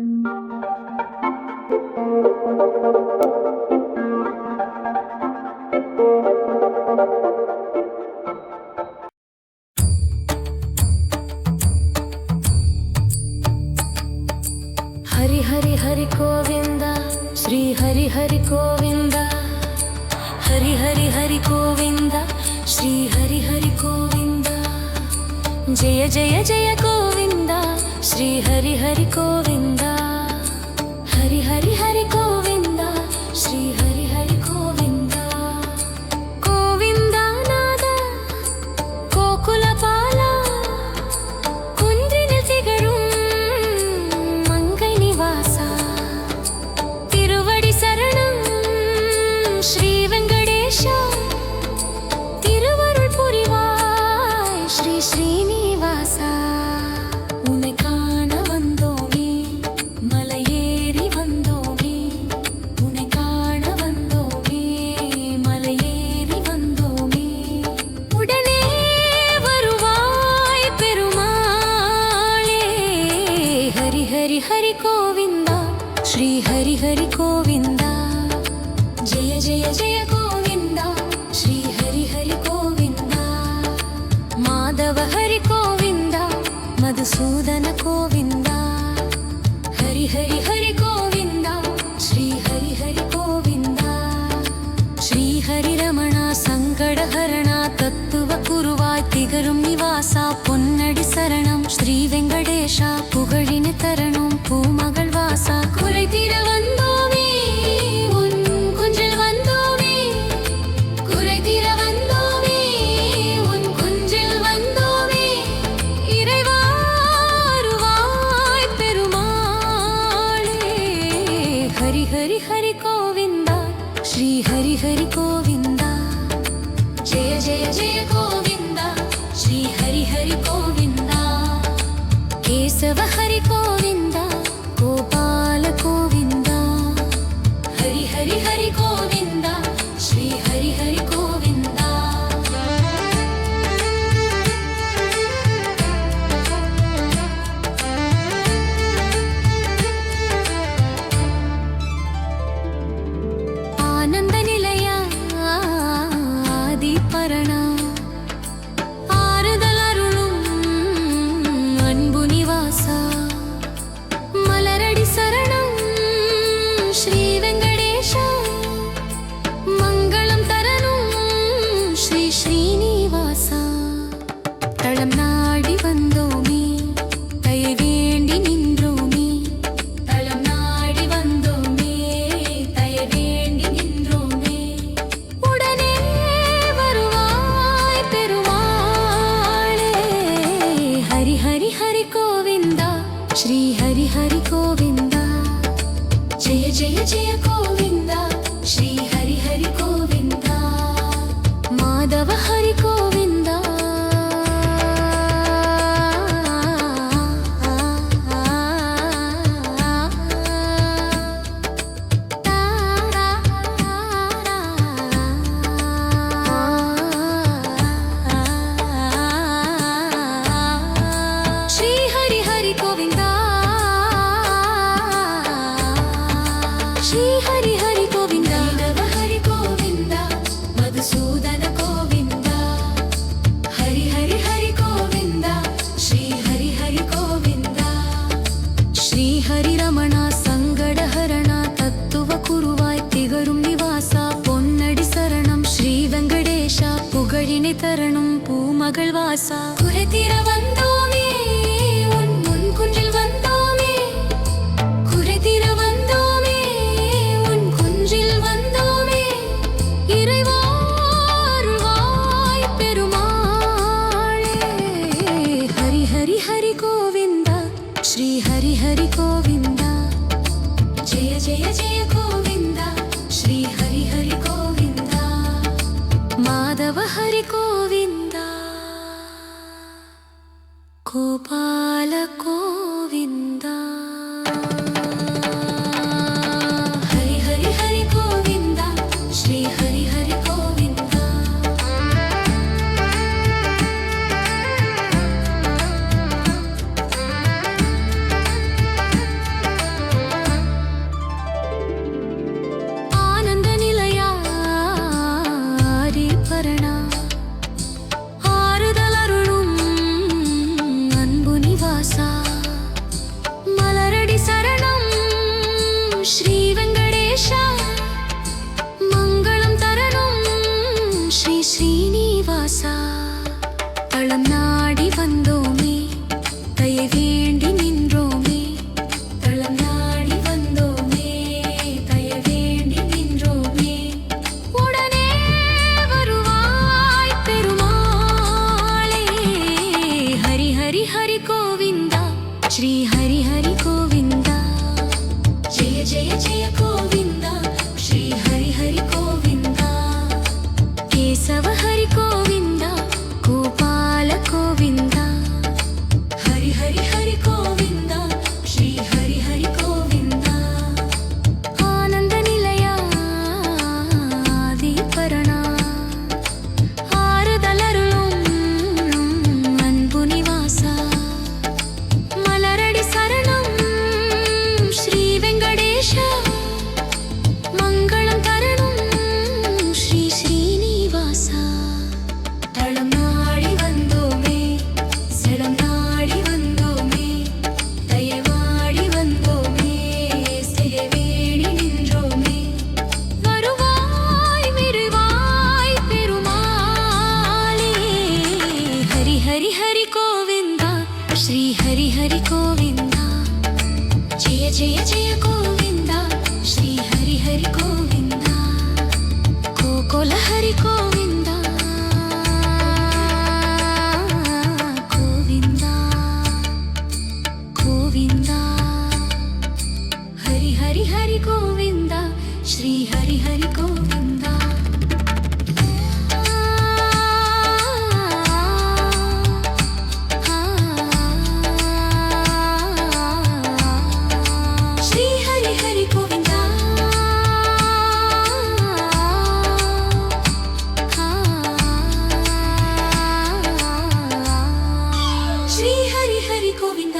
हरि हरि हरि गोविंद श्री हरि हरि गोविंद हरि हरि हरि गोविंद श्री हरि हरि गोविंद जय जय जय गोविंद श्री हरि हरि गोविंद हरि हरि हरि गोविंद श्री हरि हरि गोविंद गोविंद नाद गोकुल बाला कुंद्रिनिल तिगळुम मंगै निवासा तिरुवडि शरणं श्री वेंकटेशा तिरुवरुळ पुरिवाय श्री श्रीनिवासा उन्नै काण वंदोमे मलयेरि वंदोमे उन्नै काण वंदोमे मलयेरि वंदोमे उडने वरुवाय पेरुमाळे हरि हरि हरि गोविंद श्री हरि हरि गोविंद जय जय जय गोविंद श्री हरि हरि गोविंद माधव हरि गोविंद मधुसूदन गोविंद हरि हरि हरि गोविंद श्री हरि हरि गोविंद श्री हरि रमण संकटहरण तत्व कुरुवाय तिगरुम निवासा पोन्नडि शरणं श्री वेंकटेशा पुगழின தரணும் பூமகள் வாசா குறை தீர வந்தோமே உன் குஞ்சில் வந்தோமே குறை தீர வந்தோமே உன் குஞ்சில் வந்தோமே இறைவா அருள்வாய் பெருமாளே ஹரி ஹரி ஹரி கோவிந்தா ஸ்ரீ ஹரி ஹரி கோவிந்தா जय जय जय गोविंद श्री हरि हरि गोविंद केशव हरि गोविंद गोपाल गोविंद हरि हरि हरि गोविंद श्री हरि हरि गोविंद आनंद निलय आदि परण ஆறுதல் அருளும் அன்பு நிவாசா மலரடி சரணம் ஸ்ரீ வெங்கடேஷா மங்களம் தரணும் ஸ்ரீ ஸ்ரீனிவாசா தளம் நாடி வந்தோமே தயை வேண்டி நின்றோமே தளம் நாடி வந்தோமே தயை வேண்டி நின்றோமே உடனே வருவாய் பெருமாளே हरि हरि हरि गोविंद श्री हरि हरि गोविंद जय जय जय गोविंद श्री हरि हरि गोविंद माधव हरि गोविंद श्री हरि हरि गोविंद श्री हरि हरि गोविंद नव हरि गोविंद मधुसूदन गोविंद हरि हरि हरि गोविंद श्री हरि हरि गोविंद श्री हरि रमण संकटहरण तत्व कुरुवाय तिगरुम निवासा पोन्नडि शरणं श्री वेंकटेशा पुगழினை தரணும் பூமகள் வாசா குறை தீர வந்தோமே உன் முன் குன்றில் வந்தோமே குறை தீர வந்தோமே உன் குன்றில் வந்தோமே இறைவா அருள்வாய் பெருமாளே ஹரி ஹரி ஹரி கோவிந்த ஸ்ரீ ஹரி ஹரி கோவிந்த ஜெய ஜெய ஜெய கோவிந்த ஸ்ரீ ஹரி ஹரி கோவிந்த மாதவ ஹரி கோவிந்த ಜಯ ಜಯ ಗೋವಿಂದ ಶ್ರೀ ಹರಿ ಹರಿ ಗೋವಿಂದ ಗೋಕುಲ ಹರಿ ಗೋವಿಂದ ಗೋವಿಂದ ಗೋವಿಂದ ಹರಿ ಹರಿ ಹರಿ ಗೋವಿಂದ ಶ್ರೀ ಹರಿ ಹರಿ ಗೋವಿಂದ ಶ್ರೀ ಹರಿ ಹರಿ ಗೋವಿಂದ